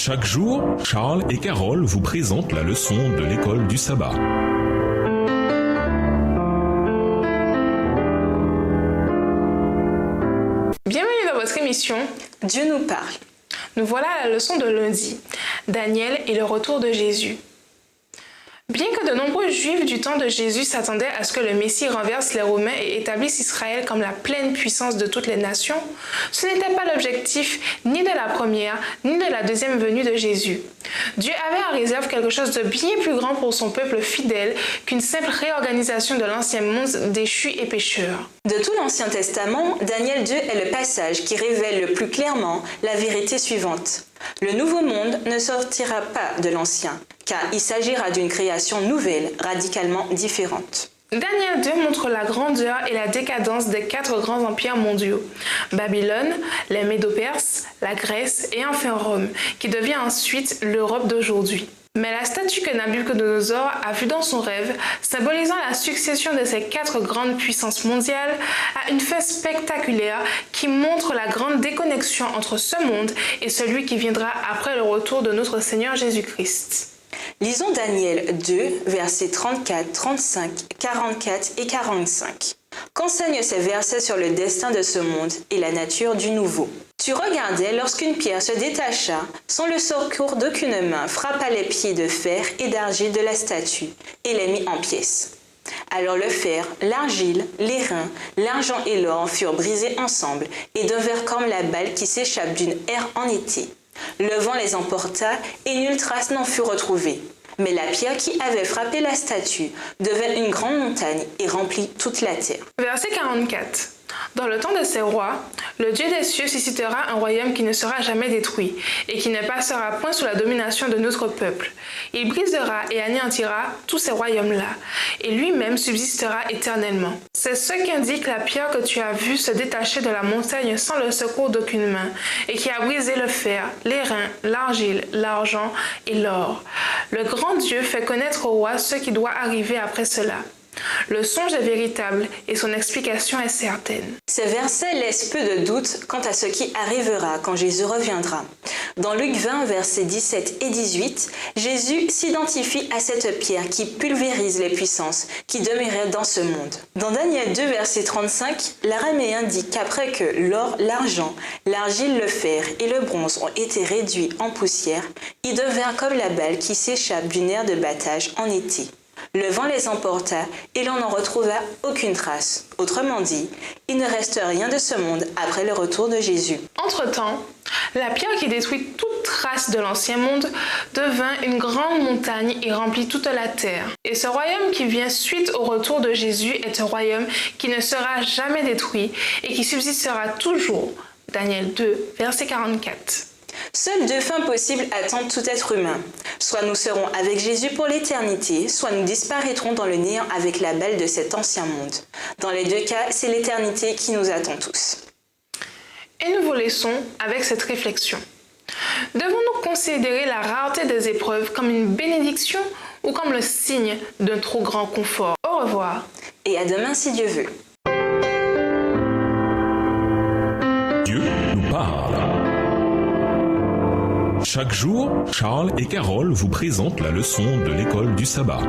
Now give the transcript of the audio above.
Chaque jour, Charles et Carole vous présentent la leçon de l'école du sabbat. Bienvenue dans votre émission Dieu nous parle. Nous voilà à la leçon de lundi, Daniel et le retour de Jésus. Bien que de nombreux Juifs du temps de Jésus s'attendaient à ce que le Messie renverse les Romains et établisse Israël comme la pleine puissance de toutes les nations, ce n'était pas l'objectif ni de la première ni de la deuxième venue de Jésus. Dieu avait en réserve quelque chose de bien plus grand pour son peuple fidèle qu'une simple réorganisation de l'ancien monde déchu et pécheur. De tout l'Ancien Testament, Daniel 2 est le passage qui révèle le plus clairement la vérité suivante. Le nouveau monde ne sortira pas de l'ancien, car il s'agira d'une création nouvelle, radicalement différente. Daniel 2 montre la grandeur et la décadence des 4 grands empires mondiaux, Babylone, les Médo-Perses, la Grèce et enfin Rome, qui devient ensuite l'Europe d'aujourd'hui. Mais la statue que Nabuchodonosor a vue dans son rêve, symbolisant la succession de ces 4 grandes puissances mondiales, a une fin spectaculaire qui montre la grande déconnexion entre ce monde et celui qui viendra après le retour de notre Seigneur Jésus-Christ. Lisons Daniel 2, versets 34, 35, 44 et 45. Qu'enseignent ces versets sur le destin de ce monde et la nature du nouveau. Tu regardais lorsqu'une pierre se détacha, sans le secours d'aucune main, frappa les pieds de fer et d'argile de la statue et les mit en pièces. Alors le fer, l'argile, les reins, l'argent et l'or furent brisés ensemble et devinrent comme la balle qui s'échappe d'une aire en été. Le vent les emporta et nulle trace n'en fut retrouvée. Mais la pierre qui avait frappé la statue devint une grande montagne et remplit toute la terre. Verset 44. Dans le temps de ces rois, le Dieu des cieux suscitera un royaume qui ne sera jamais détruit et qui ne passera point sous la domination de notre peuple. Il brisera et anéantira tous ces royaumes-là, et lui-même subsistera éternellement. C'est ce qu'indique la pierre que tu as vue se détacher de la montagne sans le secours d'aucune main, et qui a brisé le fer, les reins, l'argile, l'argent et l'or. Le grand Dieu fait connaître au roi ce qui doit arriver après cela. Le songe est véritable et son explication est certaine. Ces versets laissent peu de doute quant à ce qui arrivera quand Jésus reviendra. Dans Luc 20, versets 17 et 18, Jésus s'identifie à cette pierre qui pulvérise les puissances qui demeuraient dans ce monde. Dans Daniel 2, verset 35, l'araméen dit qu'après que l'or, l'argent, l'argile, le fer et le bronze ont été réduits en poussière, ils devinrent comme la balle qui s'échappe d'une aire de battage en été. Le vent les emporta et l'on n'en retrouva aucune trace. Autrement dit, il ne reste rien de ce monde après le retour de Jésus. Entre-temps, la pierre qui détruit toute trace de l'ancien monde devint une grande montagne et remplit toute la terre. Et ce royaume qui vient suite au retour de Jésus est un royaume qui ne sera jamais détruit et qui subsistera toujours. Daniel 2, verset 44. Seules 2 fins possibles attendent tout être humain. Soit nous serons avec Jésus pour l'éternité, soit nous disparaîtrons dans le néant avec la balle de cet ancien monde. Dans les 2 cas, c'est l'éternité qui nous attend tous. Et nous vous laissons avec cette réflexion. Devons-nous considérer la rareté des épreuves comme une bénédiction ou comme le signe d'un trop grand confort? Au revoir. Et à demain si Dieu veut. Dieu nous parle. Chaque jour, Charles et Carole vous présentent la leçon de l'école du sabbat.